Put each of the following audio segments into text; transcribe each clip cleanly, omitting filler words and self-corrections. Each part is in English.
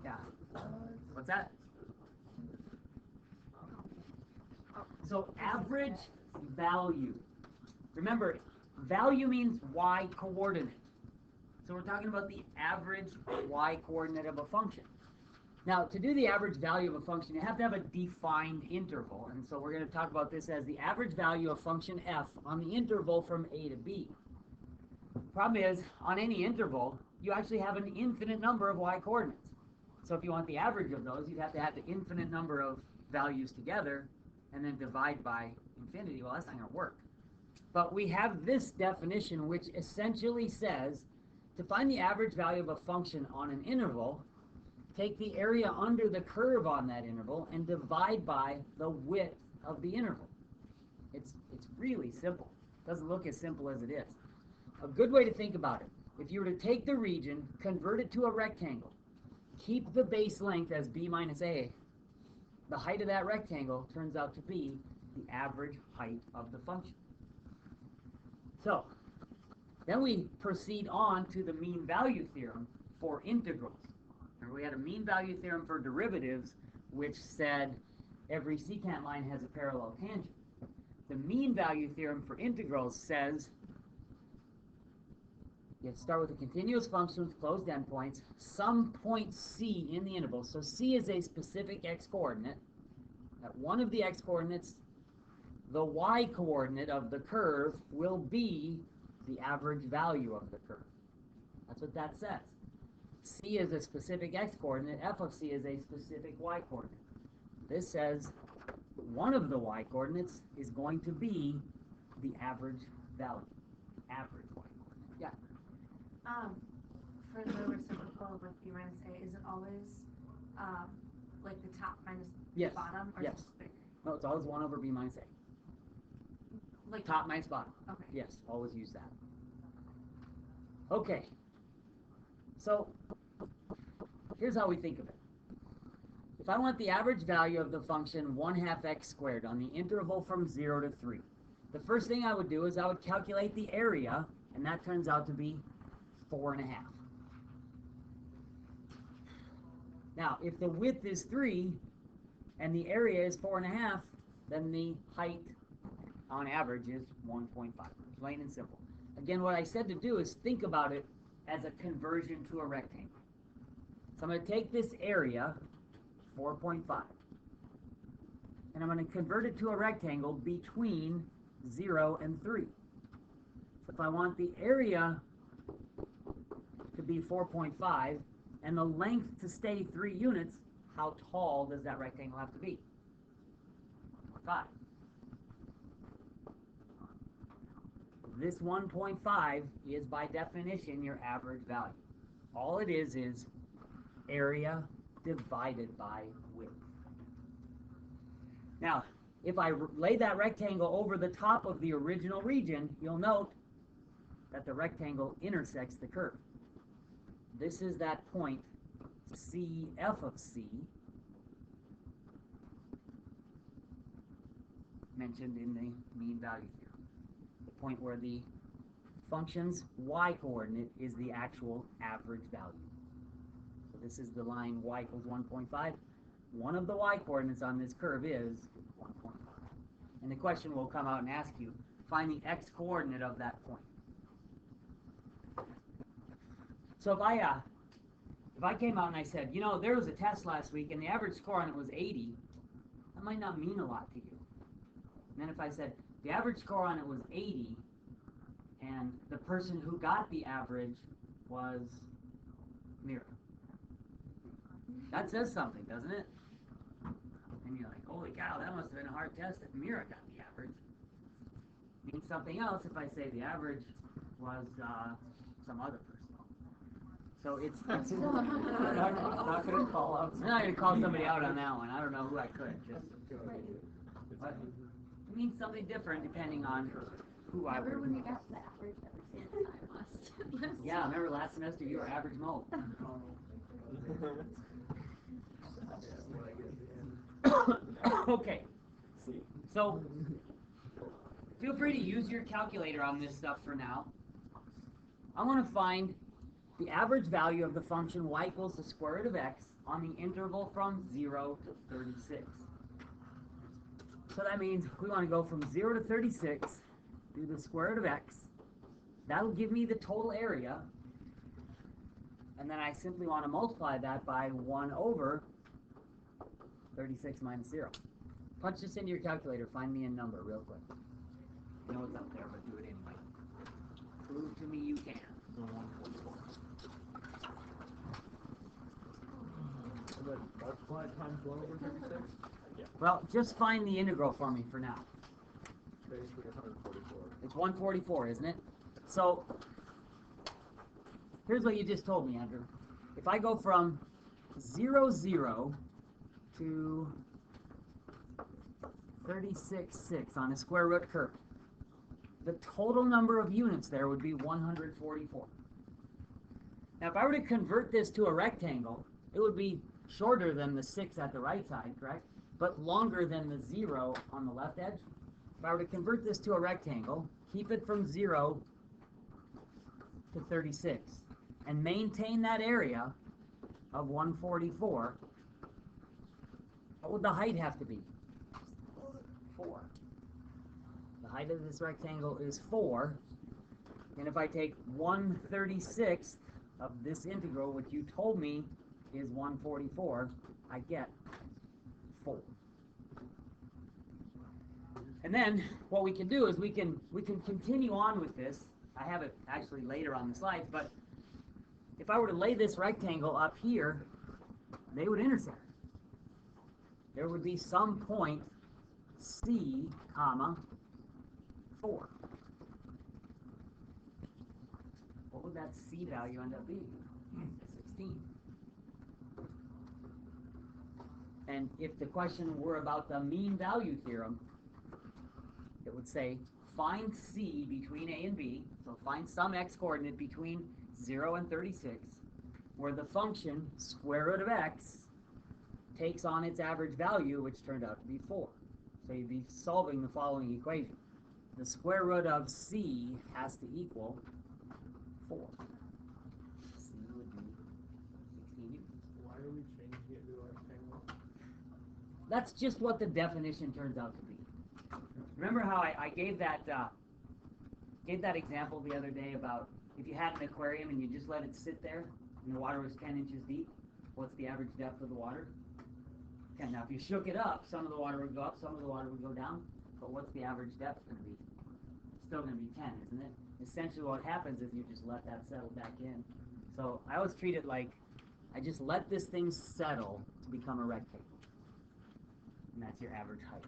Yeah. What's that? So average value. Remember, value means y coordinate. So we're talking about the average y coordinate of a function. Now, to do the average value of a function, you have to have a defined interval. And so we're going to talk about this as the average value of function f on the interval from a to b. Problem is, on any interval, you actually have an infinite number of y coordinates. So if you want the average of those, you'd have to add the infinite number of values together and then divide by infinity. Well, that's not going to work. But we have this definition, which essentially says to find the average value of a function on an interval, take the area under the curve on that interval and divide by the width of the interval. It's really simple. It doesn't look as simple as it is. A good way to think about it, if you were to take the region, convert it to a rectangle, keep the base length as b minus a, the height of that rectangle turns out to be the average height of the function. So, then we proceed on to the mean value theorem for integrals. Remember, we had a mean value theorem for derivatives, which said every secant line has a parallel tangent. The mean value theorem for integrals says you have to start with a continuous function with closed endpoints, some point c in the interval. So c is a specific x-coordinate. At one of the x-coordinates, the y-coordinate of the curve will be the average value of the curve. That's what that says. C is a specific x-coordinate, f of c is a specific y-coordinate. This says one of the y-coordinates is going to be the average value. Average y-coordinate. Yeah. For the reciprocal of like b minus a, is it always like the top minus Yes. bottom? Or Yes. No, it's always 1 over b minus a. Like Top minus bottom. Okay. Yes, always use that. Okay. So here's how we think of it. If I want the average value of the function 1/2 x squared on the interval from 0 to 3, the first thing I would do is I would calculate the area, and that turns out to be 4.5. Now, if the width is 3 and the area is 4.5, then the height on average is 1.5. Plain and simple. Again, what I said to do is think about it as a conversion to a rectangle. So I'm going to take this area, 4.5, and I'm going to convert it to a rectangle between 0 and 3. So if I want the area to be 4.5 and the length to stay 3 units, how tall does that rectangle have to be? 5. This 1.5 is by definition your average value. All it is area divided by width. Now, if I lay that rectangle over the top of the original region, you'll note that the rectangle intersects the curve. This is that point CF of C mentioned in the mean value theorem. The point where the function's y-coordinate is the actual average value. So this is the line y equals 1.5. One of the y-coordinates on this curve is 1.5. And the question will come out and ask you, find the x-coordinate of that point. So if I came out and I said, you know, there was a test last week and the average score on it was 80, that might not mean a lot to you. And then if I said the average score on it was 80 and the person who got the average was Mira, that says something, doesn't it? And you're like, holy cow, that must have been a hard test if Mira got the average. It means something else if I say the average was some other person. So it's not going to call out. I'm not going to call somebody out on that one. I don't know who I could. But it means something different depending on who I would. Remember when you got the average every single time last? Yeah, remember last semester you were average mode. Okay. So feel free to use your calculator on this stuff for now. I want to find the average value of the function y equals the square root of x on the interval from 0 to 36. So that means we want to go from 0 to 36, do the square root of x. That'll give me the total area. And then I simply want to multiply that by 1 over 36 minus 0. Punch this into your calculator. Find me a number real quick. I know it's up there, but do it anyway. Prove to me you can. And then multiply times 1 over 36? Yeah. Well, just find the integral for me for now. Basically 144. It's 144, isn't it? So, here's what you just told me, Andrew. If I go from 0, 0 to 36, 6 on a square root curve, the total number of units there would be 144. Now, if I were to convert this to a rectangle, it would be shorter than the 6 at the right side, correct? But longer than the 0 on the left edge. If I were to convert this to a rectangle, keep it from 0 to 36, and maintain that area of 144, what would the height have to be? 4. The height of this rectangle is 4, and if I take 1/36 of this integral, which you told me is 144, I get 4. And then what we can do is we can continue on with this. I have it actually later on the slides, but if I were to lay this rectangle up here, they would intersect. There would be some point C, comma, 4. What would that C value end up being? 16. And if the question were about the mean value theorem, it would say find C between A and B, so find some x coordinate between 0 and 36, where the function square root of x takes on its average value, which turned out to be 4. So you'd be solving the following equation. The square root of C has to equal 4. C would be 16 units. Why are we changing it to a rectangle? That's just what the definition turns out to be. Remember how I gave that example the other day about if you had an aquarium and you just let it sit there and the water was 10 inches deep, what's the average depth of the water? 10. Now if you shook it up, some of the water would go up, some of the water would go down, but what's the average depth going to be? It's still going to be 10, isn't it? Essentially what happens is you just let that settle back in. So I always treat it like I just let this thing settle to become a rectangle. And that's your average height.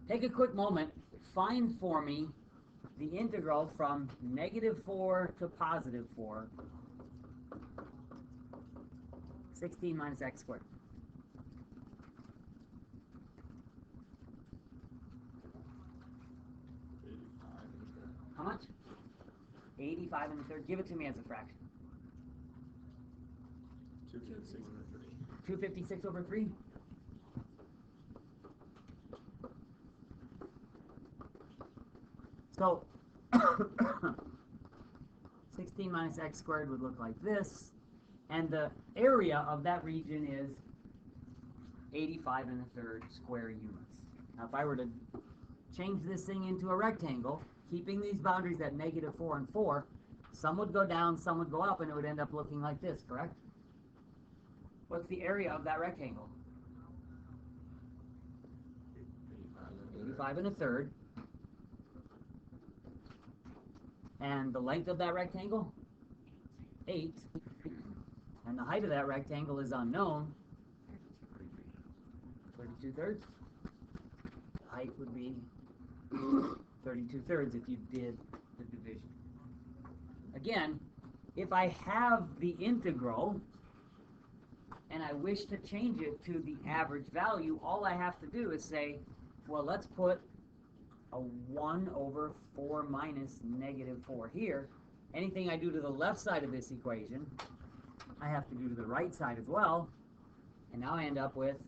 Take a quick moment, find for me the integral from -4 to +4, 16 minus x squared. How much? 85 and a third. Give it to me as a fraction. 256 over 3. 256 over 3? So, 16 minus x squared would look like this, and the area of that region is 85 and a third square units. Now, if I were to change this thing into a rectangle, keeping these boundaries at -4 and 4, some would go down, some would go up, and it would end up looking like this, correct? What's the area of that rectangle? 85 and a third. And the length of that rectangle? 8. And the height of that rectangle is unknown. 32 thirds. The height would be 32 thirds if you did the division. Again, if I have the integral and I wish to change it to the average value, all I have to do is say, well, let's put a 1 over 4 minus -4 here. Anything I do to the left side of this equation, I have to do to the right side as well. And now I end up with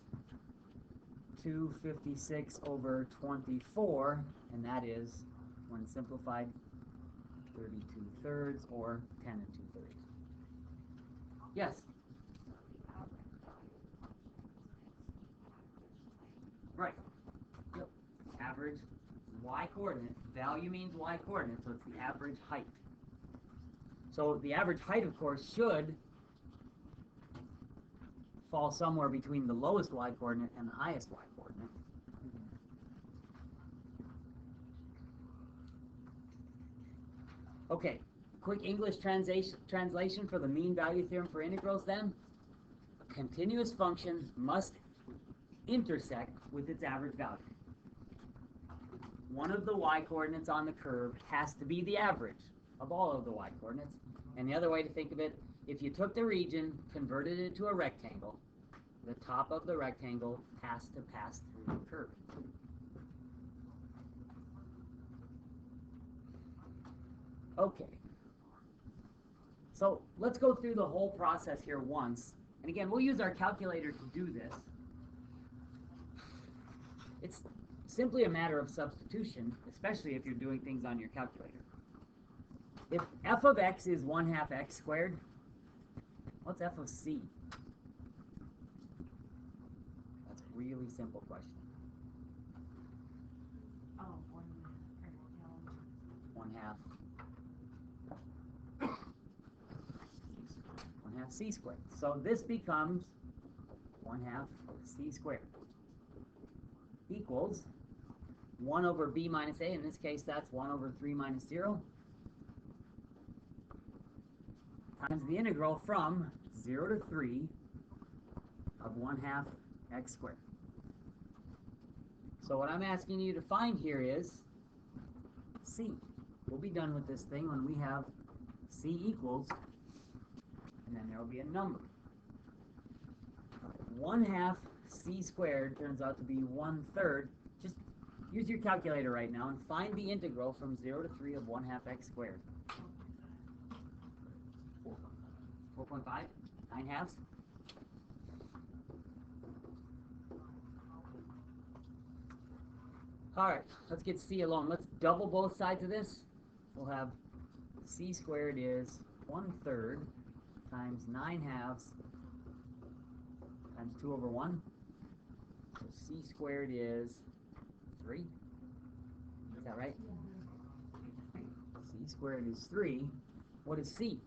256 over 24, and that is, when simplified, 32 thirds or 10 and 2/3. Yes. Right. Yep. Average y coordinate. Value means y coordinate, so it's the average height. So the average height, of course, should fall somewhere between the lowest y coordinate and the highest y coordinate. Okay, quick English translation for the mean value theorem for integrals then. A continuous function must intersect with its average value. One of the y coordinates on the curve has to be the average of all of the y coordinates. And the other way to think of it, if you took the region, converted it to a rectangle, the top of the rectangle has to pass through the curve. Okay. So let's go through the whole process here once. And again, we'll use our calculator to do this. It's simply a matter of substitution, especially if you're doing things on your calculator. If f of x is 1/2 x squared, what's f of c? That's a really simple question. Oh, 1/2 c squared. So this becomes 1/2 c squared equals 1 over b minus a. In this case, that's 1 over 3 minus 0 times the integral from 0 to 3 of 1/2 x squared. So what I'm asking you to find here is c. We'll be done with this thing when we have c equals, and then there will be a number. 1/2 c squared turns out to be 1/3. Just use your calculator right now and find the integral from 0 to 3 of 1/2 x squared. 4.5? 9/2? Alright, let's get c alone. Let's double both sides of this. We'll have c squared is 1/3 times 9/2 times 2 over 1. So c squared is 3. Is that right? C squared is 3. What is c?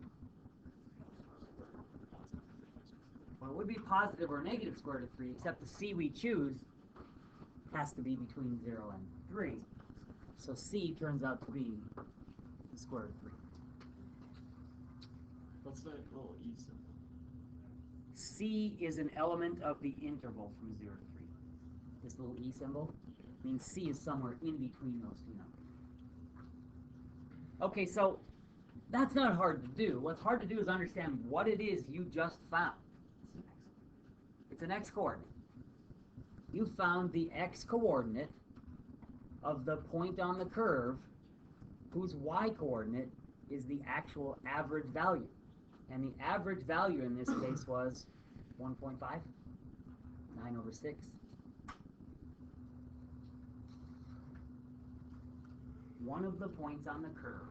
Well, it would be positive or negative square root of 3, except the c we choose has to be between 0 and 3. So c turns out to be the square root of 3. What's that little e symbol? C is an element of the interval from 0 to 3. This little e symbol means c is somewhere in between those two numbers. Okay, so that's not hard to do. What's hard to do is understand what it is you just found. It's an x-coordinate. You found the x-coordinate of the point on the curve whose y-coordinate is the actual average value. And the average value in this case was 1.5, 9 over 6. One of the points on the curve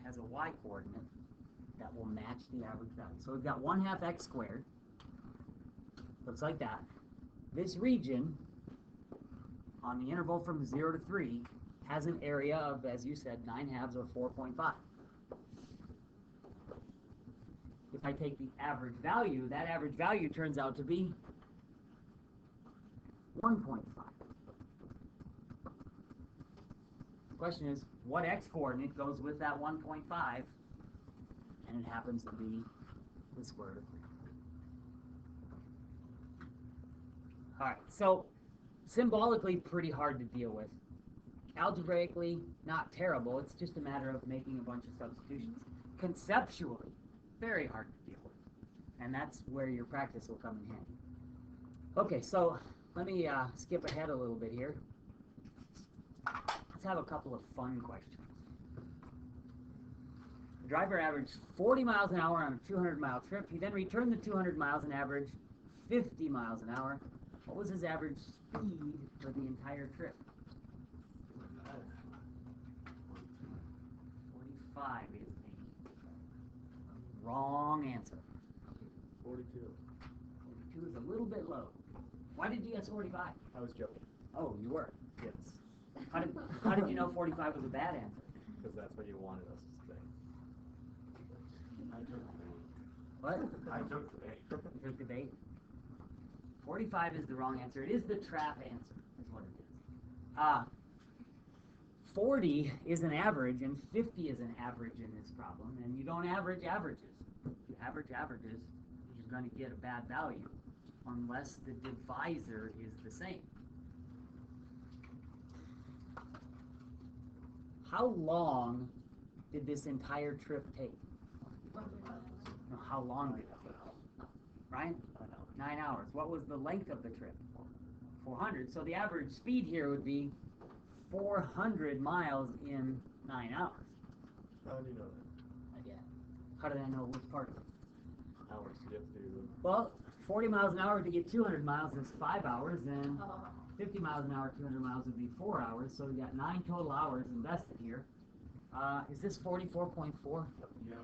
has a y-coordinate that will match the average value. So we've got 1/2 x squared. Looks like that. This region on the interval from 0 to 3 has an area of, as you said, 9/2 or 4.5. If I take the average value, that average value turns out to be 1.5. The question is, what x-coordinate goes with that 1.5? And it happens to be the square root of 3. Alright, so symbolically pretty hard to deal with. Algebraically, not terrible. It's just a matter of making a bunch of substitutions. Conceptually, very hard to deal with. And that's where your practice will come in handy. Okay, so let me skip ahead a little bit here. Let's have a couple of fun questions. The driver averaged 40 miles an hour on a 200-mile trip. He then returned the 200 miles and averaged 50 miles an hour. What was his average speed for the entire trip? 45 is the Wrong answer. 42. 42 is a little bit low. Why did you guess 45? I was joking. Oh, you were. Yes. How did you know 45 was a bad answer? Because that's what you wanted us to say. What? I took the bait. You took the bait. 45 is the wrong answer. It is the trap answer, is what it is. 40 is an average, and 50 is an average in this problem, and you don't average averages. If you average averages, you're going to get a bad value, unless the divisor is the same. How long did this entire trip take? No, how long did it take? Ryan? 9 hours. What was the length of the trip? 400. So the average speed here would be 400 miles in 9 hours. How do you know that? Again, how did I know which part of it? Hours to get to. Well, 40 miles an hour to get 200 miles is 5 hours, and Oh. 50 miles an hour, 200 miles would be 4 hours. So we got 9 total hours invested here. Is this 44.4? Yeah.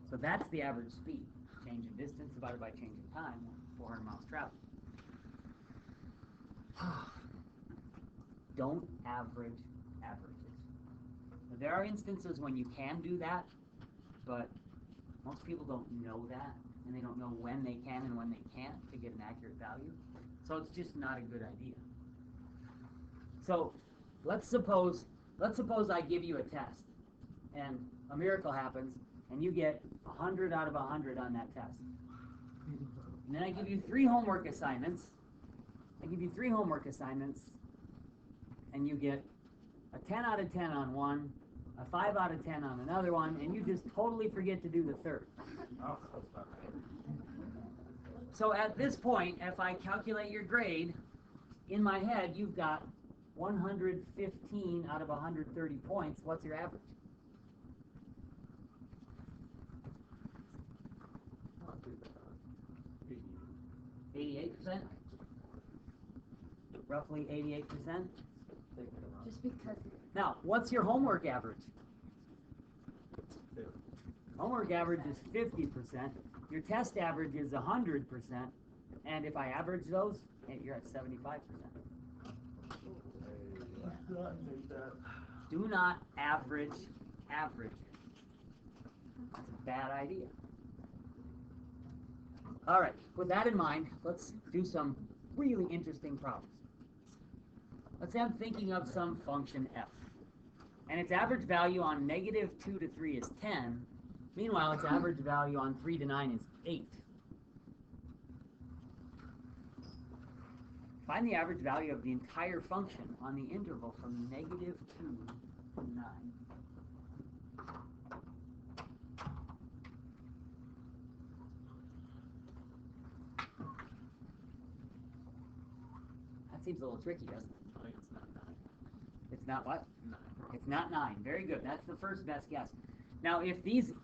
So that's the average speed. Change in distance divided by change in time, 400 miles traveled. Don't average averages. Now, there are instances when you can do that, but most people don't know that, and they don't know when they can and when they can't to get an accurate value. So it's just not a good idea. So let's suppose I give you a test, and a miracle happens, and you get 100 out of 100 on that test. And then I give you 3 homework assignments. And you get a 10 out of 10 on one, a 5 out of 10 on another one, and you just totally forget to do the third. Oh, that's not right. So at this point, if I calculate your grade, in my head, you've got 115 out of 130 points. What's your average? Not too bad. 88%? Roughly 88%? Just because Now, what's your homework average? 50. Homework average is 50%. Your test average is 100%. And if I average those, you're at 75%. Do not average averages. That's a bad idea. All right, with that in mind, let's do some really interesting problems. Let's say I'm thinking of some function f, and its average value on -2 to 3 is 10. Meanwhile, its average value on 3 to 9 is 8. Find the average value of the entire function on the interval from -2 to 9. That seems a little tricky, doesn't it? I think it's not 9. It's not what? 9. It's not 9. Very good. That's the first best guess. Now, if these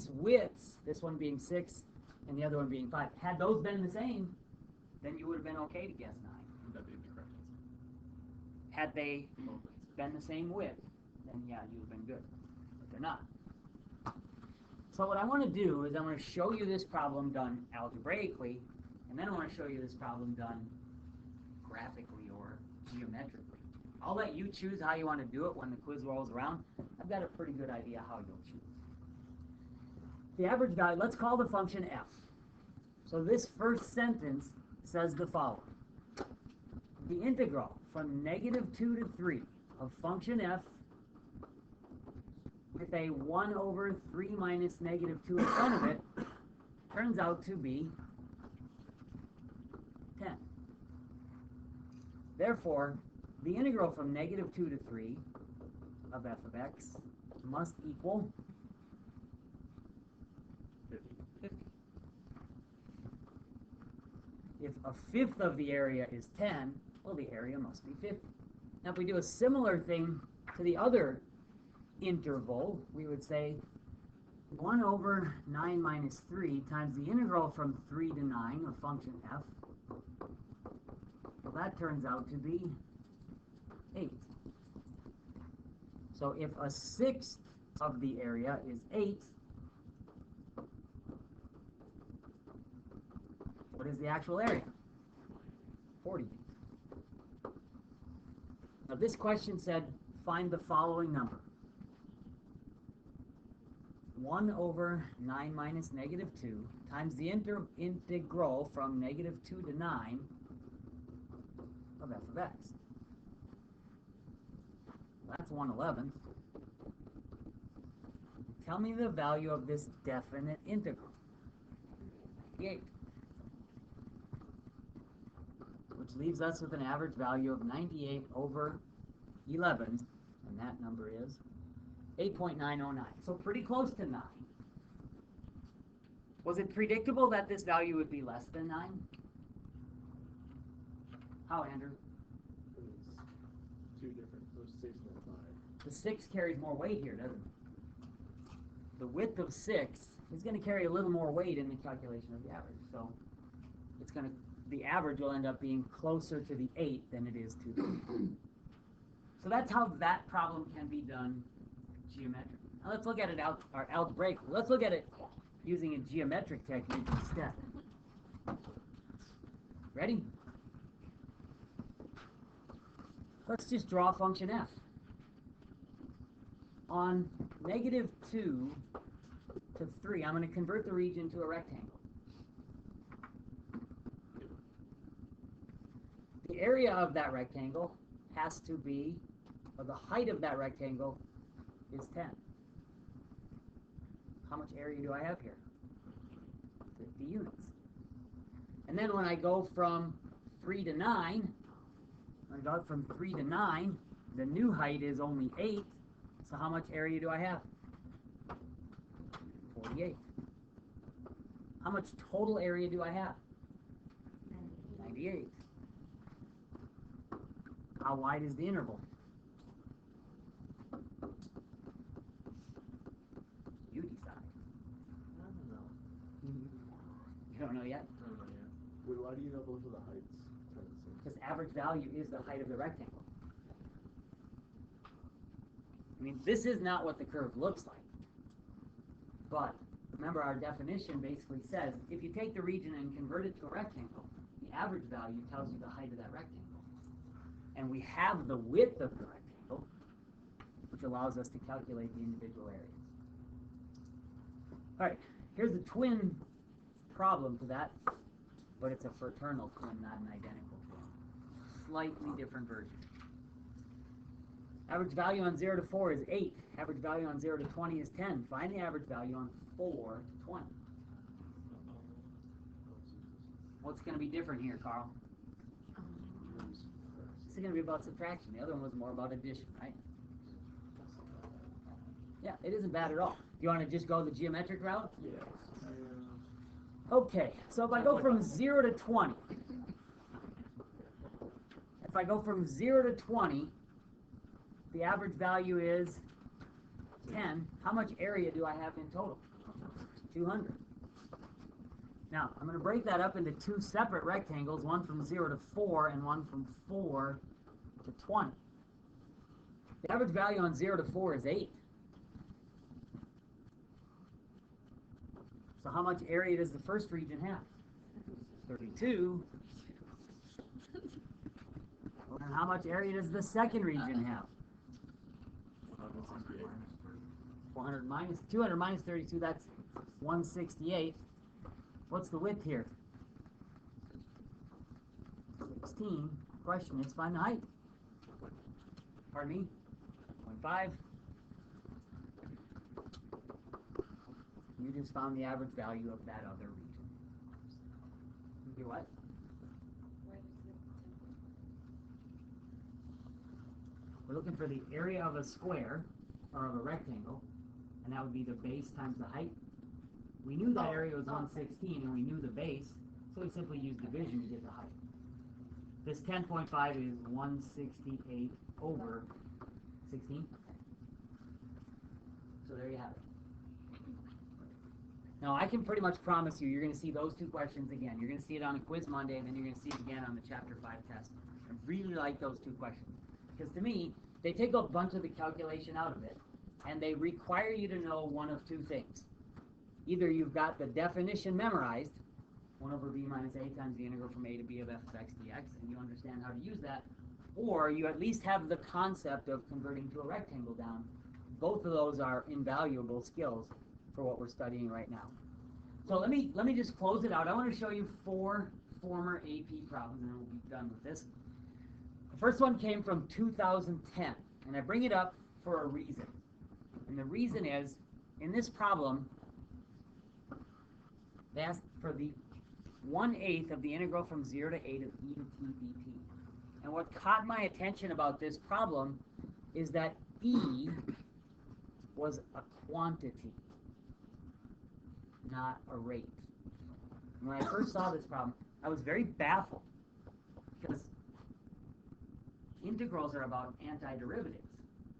widths, this one being 6 and the other one being 5, had those been the same, then you would have been okay to guess 9. That'd be the correct answer. Had they been the same width, then yeah, you'd have been good. But they're not. So what I want to do is I'm going to show you this problem done algebraically, and then I want to show you this problem done graphically or geometrically. I'll let you choose how you want to do it when the quiz rolls around. I've got a pretty good idea how you'll choose. The average value, let's call the function f. So this first sentence says the following. The integral from -2 to 3 of function f with a 1 over 3 minus -2 in front of it turns out to be 10. Therefore, the integral from -2 to 3 of f of x must equal 50. If a fifth of the area is 10, well, the area must be 50. Now, if we do a similar thing to the other interval, we would say 1 over 9 minus 3 times the integral from 3 to 9 of function f. Well, that turns out to be 8. So if a sixth of the area is 8, what is the actual area? 40. Now this question said, find the following number. 1 over 9 minus negative 2 times the integral from negative 2 to 9 of f of x. That's 1/11. Tell me the value of this definite integral. 8. Which leaves us with an average value of 98 over 11, and that number is 8.909. So pretty close to 9. Was it predictable that this value would be less than 9? How, Andrew? It's two different, so 6 and 5. The 6 carries more weight here, doesn't it? The width of 6 is going to carry a little more weight in the calculation of the average. So it's going to, the average will end up being closer to the 8 than it is to the 8. So that's how that problem can be done geometrically. Now let's look at it algebraically. Let's look at it using a geometric technique instead. Ready? Let's just draw function f. On negative 2 to 3, I'm going to convert the region to a rectangle. The area of that rectangle has to be, or the height of that rectangle is 10. How much area do I have here? 50 units. And then when I go from 3 to 9, when I go from 3 to 9, the new height is only 8. So how much area do I have? 48. How much total area do I have? 98. How wide is the interval? You decide. I don't know. You don't know yet? I don't know yet. Wait, why do you know both of the heights? Because average value is the height of the rectangle. I mean, this is not what the curve looks like. But remember, our definition basically says if you take the region and convert it to a rectangle, the average value tells you the height of that rectangle. And we have the width of the rectangle, which allows us to calculate the individual areas. All right, here's a twin problem to that, but it's a fraternal twin, not an identical twin. Slightly different version. Average value on 0 to 4 is 8. Average value on 0 to 20 is 10. Find the average value on 4 to 20. What's going to be different here, Carl? This is going to be about subtraction. The other one was more about addition, right? Yeah, it isn't bad at all. You want to just go the geometric route? Yeah. Okay, so if I go from 0 to 20, if I go from 0 to 20, the average value is 10. How much area do I have in total? 200. Now, I'm going to break that up into two separate rectangles, one from 0 to 4 and one from 4 to 20. The average value on 0 to 4 is 8. So how much area does the first region have? 32. And how much area does the second region have? 400 minus 200 minus 32, that's 168. What's the width here? 16. Question is find the height. Pardon me? 0.5. You just found the average value of that other region. You what? We're looking for the area of a square, or of a rectangle, and that would be the base times the height. We knew that area was 116, and we knew the base, so we simply used division to get the height. This 10.5 is 168 over 16. So there you have it. Now, I can pretty much promise you, you're going to see those two questions again. You're going to see it on a quiz Monday, and then you're going to see it again on the Chapter 5 test. I really like those two questions. Because to me, they take a bunch of the calculation out of it, and they require you to know one of two things. Either you've got the definition memorized, 1 over b minus a times the integral from a to b of f of x dx, and you understand how to use that, or you at least have the concept of converting to a rectangle down. Both of those are invaluable skills for what we're studying right now. So let me just close it out. I want to show you 4 former AP problems, and then we'll be done with this. The first one came from 2010, and I bring it up for a reason. And the reason is, in this problem, they asked for the 1/8 of the integral from 0 to 8 of e to t dt. And what caught my attention about this problem is that e was a quantity, not a rate. When I first saw this problem, I was very baffled, because integrals are about antiderivatives.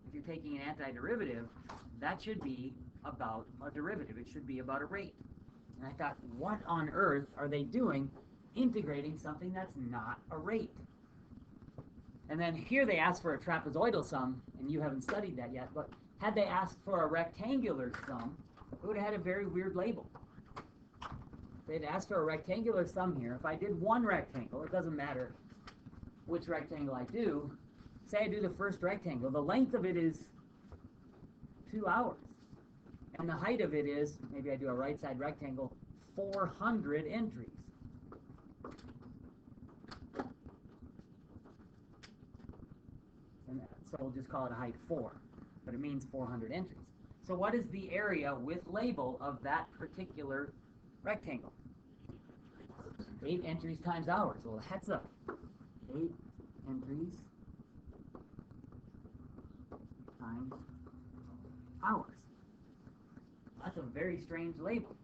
If you're taking an antiderivative, that should be about a derivative. It should be about a rate. And I thought, what on earth are they doing integrating something that's not a rate? And then here they ask for a trapezoidal sum, and you haven't studied that yet, but had they asked for a rectangular sum, it would have had a very weird label. They'd asked for a rectangular sum here. If I did one rectangle, it doesn't matter which rectangle I do. Say I do the first rectangle. The length of it is 2 hours. And the height of it is, maybe I do a right side rectangle, 400 entries. And so we'll just call it a height 4, but it means 400 entries. So what is the area with label of that particular rectangle? 8 entries times hours. Well, that's a 8 entries times hours. That's a very strange label.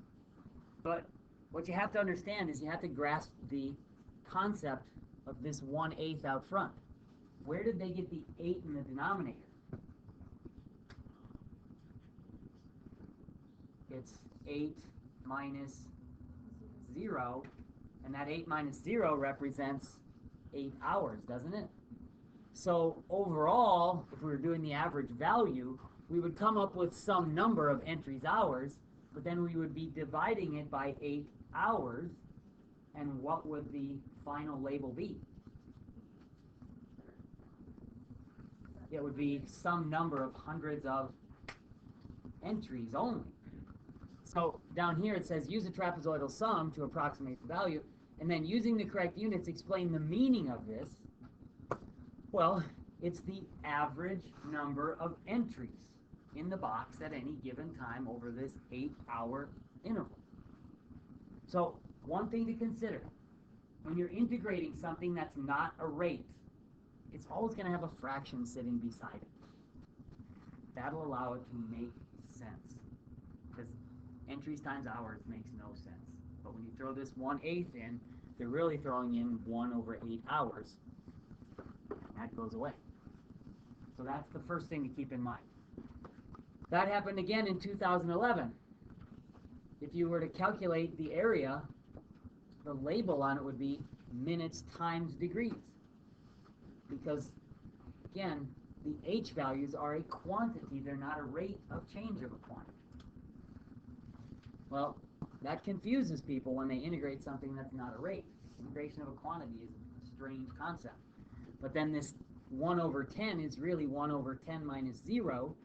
But what you have to understand is you have to grasp the concept of this 1/8 out front. Where did they get the 8 in the denominator? It's 8 minus 0, and that 8 minus 0 represents 8 hours, doesn't it? So overall, if we were doing the average value, we would come up with some number of entries hours, but then we would be dividing it by 8 hours, and what would the final label be? It would be some number of hundreds of entries only. So down here it says use a trapezoidal sum to approximate the value, and then using the correct units explain the meaning of this. Well, it's the average number of entries in the box at any given time over this 8-hour interval. So one thing to consider, when you're integrating something that's not a rate, it's always going to have a fraction sitting beside it. That'll allow it to make sense, because entries times hours makes no sense. But when you throw this 1/8 in, they're really throwing in 1 over 8 hours. That goes away. So that's the first thing to keep in mind. That happened again in 2011. If you were to calculate the area, the label on it would be minutes times degrees. Because, again, the h values are a quantity. They're not a rate of change of a quantity. Well, that confuses people when they integrate something that's not a rate. Integration of a quantity is a strange concept. But then this 1 over 10 is really 1 over 10 minus 0,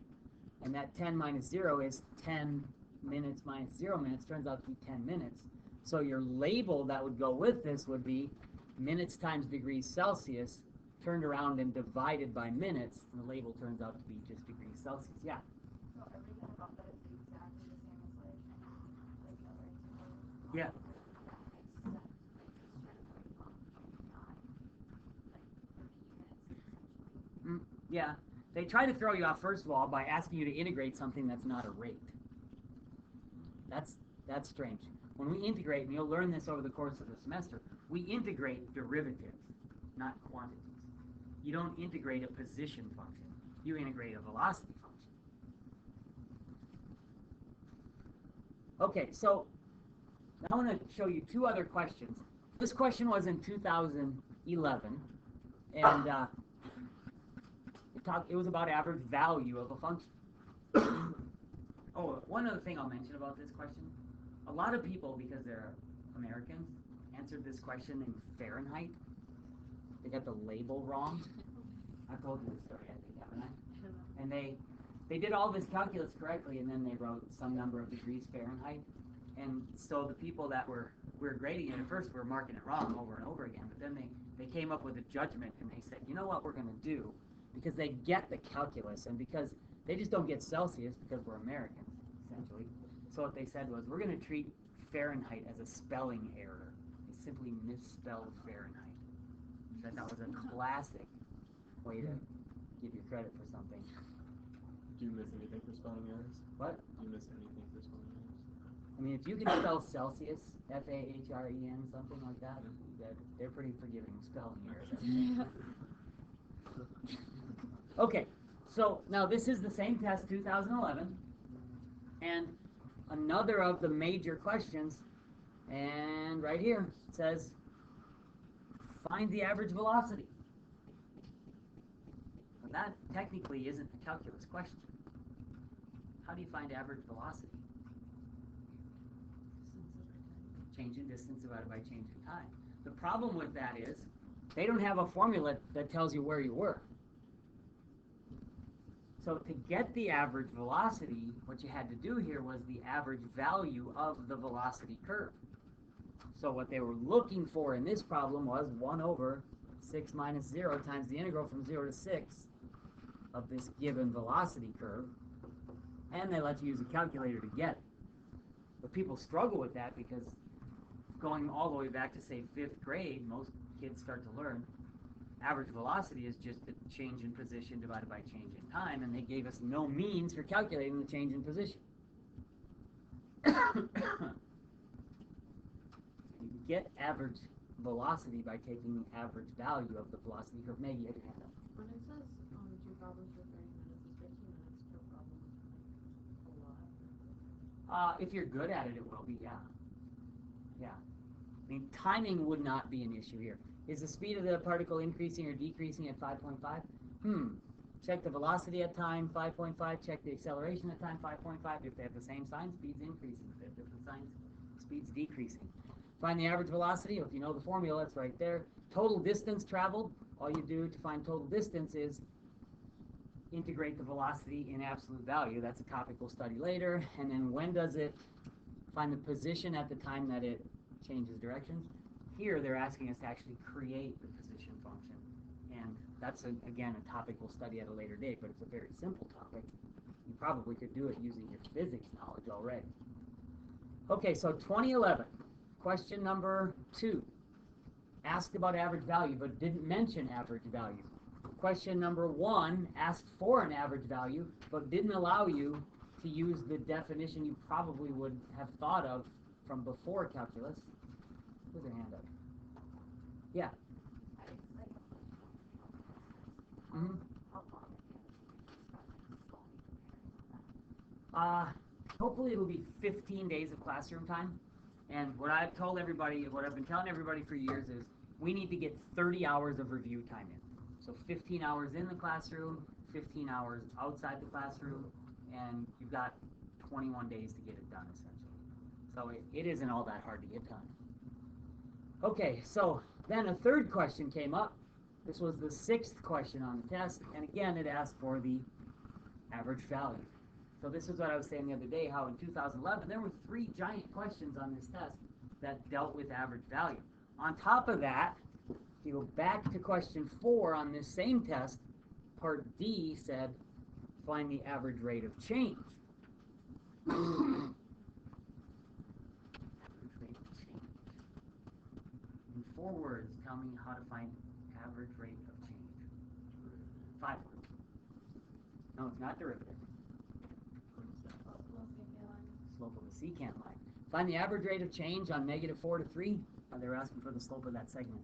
and that 10 minus 0 is 10 minutes minus 0 minutes, turns out to be 10 minutes. So your label that would go with this would be minutes times degrees Celsius, turned around and divided by minutes, and the label turns out to be just degrees Celsius. Yeah? So everything about that is exactly the same as like other. Yeah. Yeah. They try to throw you off, first of all, by asking you to integrate something that's not a rate. That's strange. When we integrate, and you'll learn this over the course of the semester, we integrate derivatives, not quantities. You don't integrate a position function. You integrate a velocity function. Okay, so now I want to show you 2 other questions. This question was in 2011, and it was about average value of a function. Oh, one other thing I'll mention about this question. A lot of people, because they're Americans, answered this question in Fahrenheit. They got the label wrong. I've told you this story, I think, haven't I? And they did all this calculus correctly, and then they wrote some number of degrees Fahrenheit. And so the people that we were grading it at first were marking it wrong over and over again. But then they came up with a judgment, and they said, you know what we're going to do? Because they get the calculus, and because they just don't get Celsius because we're Americans, essentially. So what they said was, we're going to treat Fahrenheit as a spelling error. They simply misspelled Fahrenheit. Which I thought was a classic way to give you credit for something. Do you miss anything for spelling errors? What? Do you miss anything for spelling errors? I mean, if you can spell Celsius, F-A-H-R-E-N, something like that, they're pretty forgiving spelling errors. Okay, so now this is the same test, 2011, and another of the major questions, and right here it says, find the average velocity. Well, that technically isn't a calculus question. How do you find average velocity? Change in distance divided by change in time. The problem with that is they don't have a formula that tells you where you were. So to get the average velocity, what you had to do here was the average value of the velocity curve. So what they were looking for in this problem was 1 over 6 minus 0 times the integral from 0 to 6 of this given velocity curve. And they let you use a calculator to get it. But people struggle with that because going all the way back to, say, 5th grade, most kids start to learn average velocity is just the change in position divided by change in time, and they gave us no means for calculating the change in position. You can get average velocity by taking the average value of the velocity curve. Maggie, I didn't have that. When it says 2 problems for 30 minutes, is 15 minutes per problem a lot? If you're good at it, it will be, yeah. Yeah. I mean, timing would not be an issue here. Is the speed of the particle increasing or decreasing at 5.5? Check the velocity at time, 5.5. Check the acceleration at time, 5.5. If they have the same sign, speed's increasing. If they have different signs, speed's decreasing. Find the average velocity. If you know the formula, it's right there. Total distance traveled. All you do to find total distance is integrate the velocity in absolute value. That's a topic we'll study later. And then when does it find the position at the time that it changes directions? Here they're asking us to actually create the position function, and that's again a topic we'll study at a later date, but it's a very simple topic. You probably could do it using your physics knowledge already. Okay, so 2011, question number 2, asked about average value but didn't mention average value. Question number 1 asked for an average value but didn't allow you to use the definition you probably would have thought of from before calculus. Put your hand up. Yeah. Hopefully it'll be 15 days of classroom time. And what I've told everybody, what I've been telling everybody for years is we need to get 30 hours of review time in. So 15 hours in the classroom, 15 hours outside the classroom, and you've got 21 days to get it done, essentially. So it isn't all that hard to get done. Okay, so then a third question came up. This was the 6th question on the test, and again it asked for the average value. So this is what I was saying the other day, how in 2011 there were 3 giant questions on this test that dealt with average value. On top of that, if you go back to question 4 on this same test, part D said, find the average rate of change. In 4 words, tell me how to find average rate of change. 5 words. No, it's not derivative. Slope of a secant line. Find the average rate of change on -4 to 3. They were asking for the slope of that segment.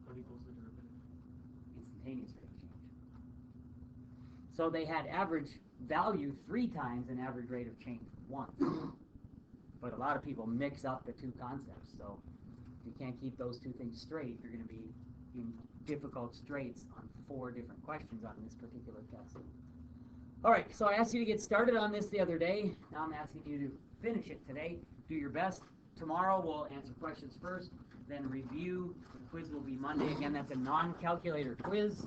What equals the derivative? Instantaneous rate of change. So they had average value 3 times and average rate of change once. But a lot of people mix up the 2 concepts. So if you can't keep those 2 things straight, you're going to be in difficult straights on 4 different questions on this particular test. All right, so I asked you to get started on this the other day. Now I'm asking you to finish it today. Do your best. Tomorrow we'll answer questions first, then review. The quiz will be Monday. Again, that's a non-calculator quiz.